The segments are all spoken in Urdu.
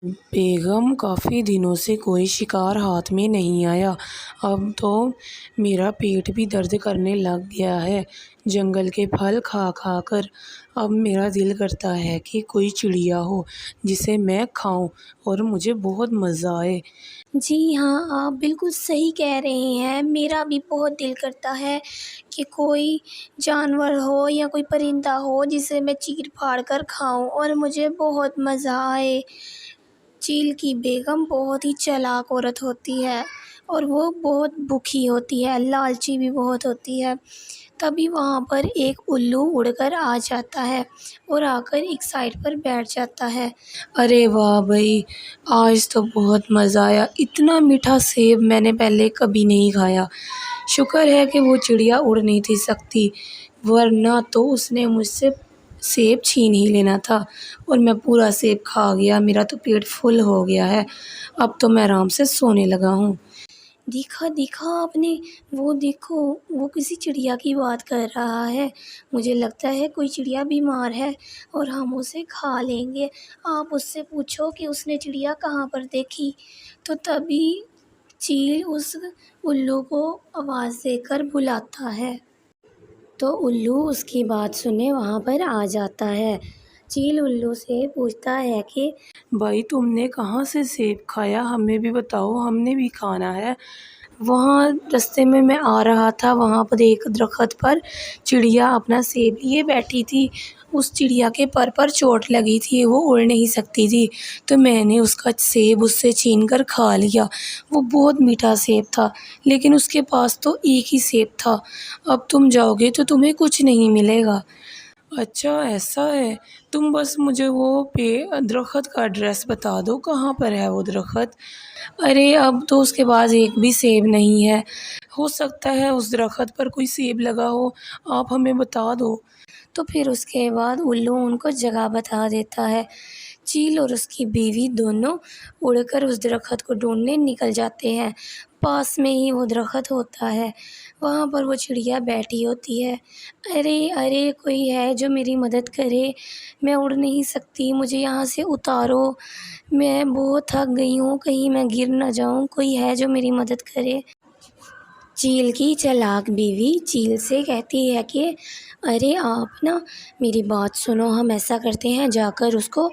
بیگم کافی دنوں سے کوئی شکار ہاتھ میں نہیں آیا۔ اب تو میرا پیٹ بھی درد کرنے لگ گیا ہے جنگل کے پھل کھا کھا کر۔ اب میرا دل کرتا ہے کہ کوئی چڑیا ہو جسے میں کھاؤں اور مجھے بہت مزہ آئے۔ جی ہاں، آپ بالکل صحیح کہہ رہے ہیں۔ میرا بھی بہت دل کرتا ہے کہ کوئی جانور ہو یا کوئی پرندہ ہو جسے میں چیر پھاڑ کر کھاؤں اور مجھے بہت مزہ آئے۔ چیل کی بیگم بہت ہی چالاک عورت ہوتی ہے اور وہ بہت بھوکی ہوتی ہے، لالچی بھی بہت ہوتی ہے۔ تبھی وہاں پر ایک الو اڑ کر آ جاتا ہے اور آ کر ایک سائڈ پر بیٹھ جاتا ہے۔ ارے واہ بھائی، آج تو بہت مزہ آیا۔ اتنا میٹھا سیب میں نے پہلے کبھی نہیں کھایا۔ شکر ہے کہ وہ چڑیا اڑ نہیں تھی سکتی، ورنہ تو اس نے مجھ سے سیب چھین ہی لینا تھا اور میں پورا سیب کھا گیا۔ میرا تو پیٹ فل ہو گیا ہے، اب تو میں آرام سے سونے لگا ہوں۔ دیکھا آپ نے، وہ دیکھو، وہ کسی چڑیا کی بات کر رہا ہے۔ مجھے لگتا ہے کوئی چڑیا بیمار ہے اور ہم اسے کھا لیں گے۔ آپ اس سے پوچھو کہ اس نے چڑیا کہاں پر دیکھی۔ تو تبھی چیل اس الو کو آواز دے کر بلاتا ہے تو الو اس کی بات سنے وہاں پر آ جاتا ہے۔ چیل الو سے پوچھتا ہے کہ بھائی تم نے کہاں سے سیب کھایا، ہمیں بھی بتاؤ، ہم نے بھی کھانا ہے۔ وہاں رستے میں آ رہا تھا، وہاں پر ایک درخت پر چڑیا اپنا سیب لیے بیٹھی تھی۔ اس چڑیا کے پر چوٹ لگی تھی، وہ اڑ نہیں سکتی تھی، تو میں نے اس کا سیب اس سے چھین کر کھا لیا۔ وہ بہت میٹھا سیب تھا، لیکن اس کے پاس تو ایک ہی سیب تھا۔ اب تم جاؤ گے تو تمہیں کچھ نہیں ملے گا۔ اچھا ایسا ہے، تم بس مجھے وہ درخت کا ایڈریس بتا دو، کہاں پر ہے وہ درخت۔ ارے اب تو اس کے پاس ایک بھی سیب نہیں ہے، ہو سکتا ہے اس درخت پر کوئی سیب لگا ہو، آپ ہمیں بتا دو۔ تو پھر اس کے بعد الو ان کو جگہ بتا دیتا ہے۔ چیل اور اس کی بیوی دونوں اڑ کر اس درخت کو ڈھونڈنے نکل جاتے ہیں۔ پاس میں ہی وہ درخت ہوتا ہے، وہاں پر وہ چڑیا بیٹھی ہوتی ہے۔ ارے کوئی ہے جو میری مدد کرے، میں اڑ نہیں سکتی، مجھے یہاں سے اتارو، میں بہت تھک گئی ہوں، کہیں میں گر نہ جاؤں، کوئی ہے جو میری مدد کرے۔ چیل کی چالاک بیوی چیل سے کہتی ہے کہ ارے آپ نا میری بات سنو، ہم ایسا کرتے ہیں، جا کر اس کو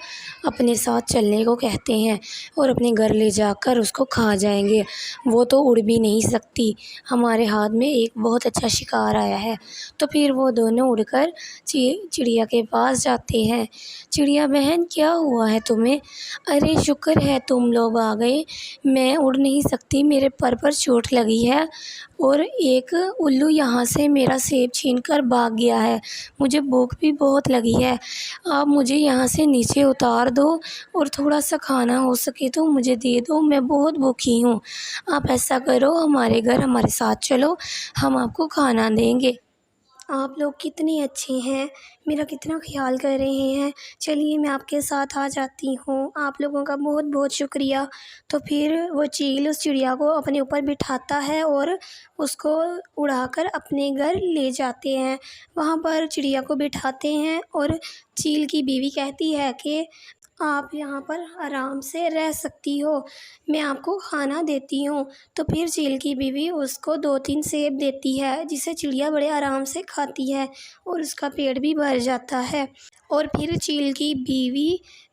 اپنے ساتھ چلنے کو کہتے ہیں اور اپنے گھر لے جا کر اس کو کھا جائیں گے۔ وہ تو اڑ بھی نہیں سکتی، ہمارے ہاتھ میں ایک بہت اچھا شکار آیا ہے۔ تو پھر وہ دونوں اڑ کر چڑیا کے پاس جاتے ہیں۔ چڑیا بہن کیا ہوا ہے تمہیں؟ ارے شکر ہے تم لوگ آ گئے، میں اڑ نہیں سکتی، میرے پر چوٹ لگی ہے اور ایک الو یہاں سے میرا سیب چھین کر بھاگ گیا ہے، مجھے بھوک بھی بہت لگی ہے، آپ مجھے یہاں سے نیچے اتار دو اور تھوڑا سا کھانا ہو سکے تو مجھے دے دو، میں بہت بھوکی ہوں۔ آپ ایسا کرو، ہمارے گھر ہمارے ساتھ چلو، ہم آپ کو کھانا دیں گے۔ آپ لوگ کتنے اچھے ہیں، میرا کتنا خیال کر رہے ہیں، چلیے میں آپ کے ساتھ آ جاتی ہوں، آپ لوگوں کا بہت بہت شکریہ۔ تو پھر وہ چیل اس چڑیا کو اپنے اوپر بٹھاتا ہے اور اس کو اڑا کر اپنے گھر لے جاتے ہیں۔ وہاں پر چڑیا کو بٹھاتے ہیں اور چیل کی بیوی کہتی ہے کہ آپ یہاں پر آرام سے رہ سکتی ہو، میں آپ کو کھانا دیتی ہوں۔ تو پھر چیل کی بیوی اس کو 2-3 سیب دیتی ہے جسے چڑیا بڑے آرام سے کھاتی ہے اور اس کا پیٹ بھی بھر جاتا ہے۔ اور پھر چیل کی بیوی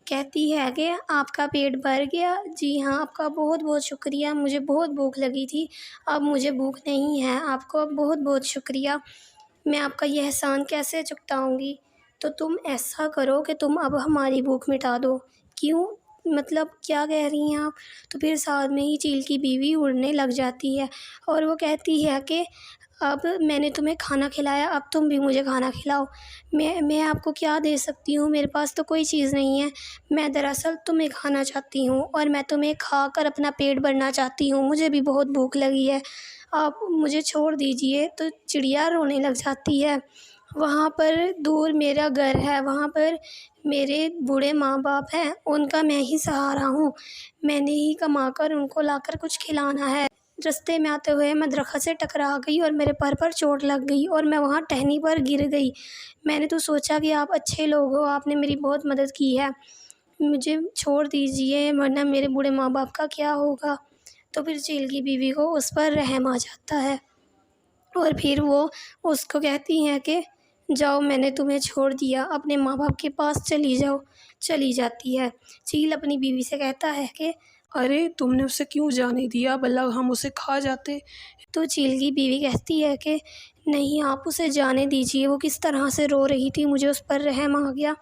کہتی ہے کہ آپ کا پیٹ بھر گیا؟ جی ہاں، آپ کا بہت بہت شکریہ، مجھے بہت بھوک لگی تھی، اب مجھے بھوک نہیں ہے، آپ کو بہت بہت شکریہ، میں آپ کا یہ احسان کیسے چکتاؤں گی؟ تو تم ایسا کرو کہ تم اب ہماری بھوک مٹا دو۔ کیوں؟ مطلب کیا کہہ رہی ہیں آپ؟ تو پھر ساتھ میں ہی چیل کی بیوی اڑنے لگ جاتی ہے اور وہ کہتی ہے کہ اب میں نے تمہیں کھانا کھلایا، اب تم بھی مجھے کھانا کھلاؤ۔ میں آپ کو کیا دے سکتی ہوں، میرے پاس تو کوئی چیز نہیں ہے، میں دراصل تمہیں کھانا چاہتی ہوں اور میں تمہیں کھا کر اپنا پیٹ بھرنا چاہتی ہوں، مجھے بھی بہت بھوک لگی ہے، آپ مجھے چھوڑ دیجئے۔ تو چڑیا رونے لگ جاتی ہے۔ وہاں پر دور میرا گھر ہے، وہاں پر میرے بوڑھے ماں باپ ہیں، ان کا میں ہی سہارا ہوں، میں نے ہی کما کر ان کو لا کر کچھ کھلانا ہے۔ رستے میں آتے ہوئے میں درخت سے ٹکرا گئی اور میرے پر چوٹ لگ گئی اور میں وہاں ٹہنی پر گر گئی۔ میں نے تو سوچا کہ آپ اچھے لوگ ہو، آپ نے میری بہت مدد کی ہے، مجھے چھوڑ دیجیے ورنہ میرے بوڑھے ماں باپ کا کیا ہوگا۔ تو پھر چیل کی بیوی کو اس پر رحم آ جاتا ہے اور پھر وہ اس کو کہتی ہیں کہ جاؤ، میں نے تمہیں چھوڑ دیا، اپنے ماں باپ کے پاس چلی جاؤ۔ چلی جاتی ہے۔ چیل اپنی بیوی سے کہتا ہے کہ ارے تم نے اسے کیوں جانے دیا، بھلا ہم اسے کھا جاتے۔ تو چیل کی بیوی کہتی ہے کہ نہیں، آپ اسے جانے دیجیے، وہ کس طرح سے رو رہی تھی، مجھے اس پر رحم آ گیا۔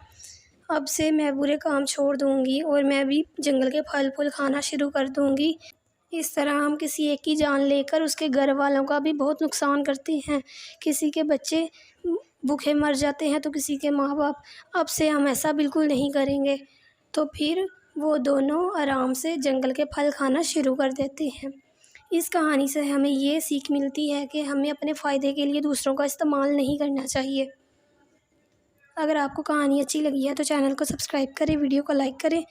اب سے میں برے کام چھوڑ دوں گی اور میں بھی جنگل کے پھل پھول کھانا شروع کر دوں گی۔ اس طرح ہم کسی ایک کی جان لے کر اس کے گھر والوں کا بھی بہت نقصان کرتے ہیں۔ کسی کے بچے بھوکے مر جاتے ہیں تو کسی کے ماں باپ۔ اب سے ہم ایسا بالکل نہیں کریں گے۔ تو پھر وہ دونوں آرام سے جنگل کے پھل کھانا شروع کر دیتے ہیں۔ اس کہانی سے ہمیں یہ سیکھ ملتی ہے کہ ہمیں اپنے فائدے کے لیے دوسروں کا استعمال نہیں کرنا چاہیے۔ اگر آپ کو کہانی اچھی لگی ہے تو چینل کو سبسکرائب کریں، ویڈیو کو لائک کریں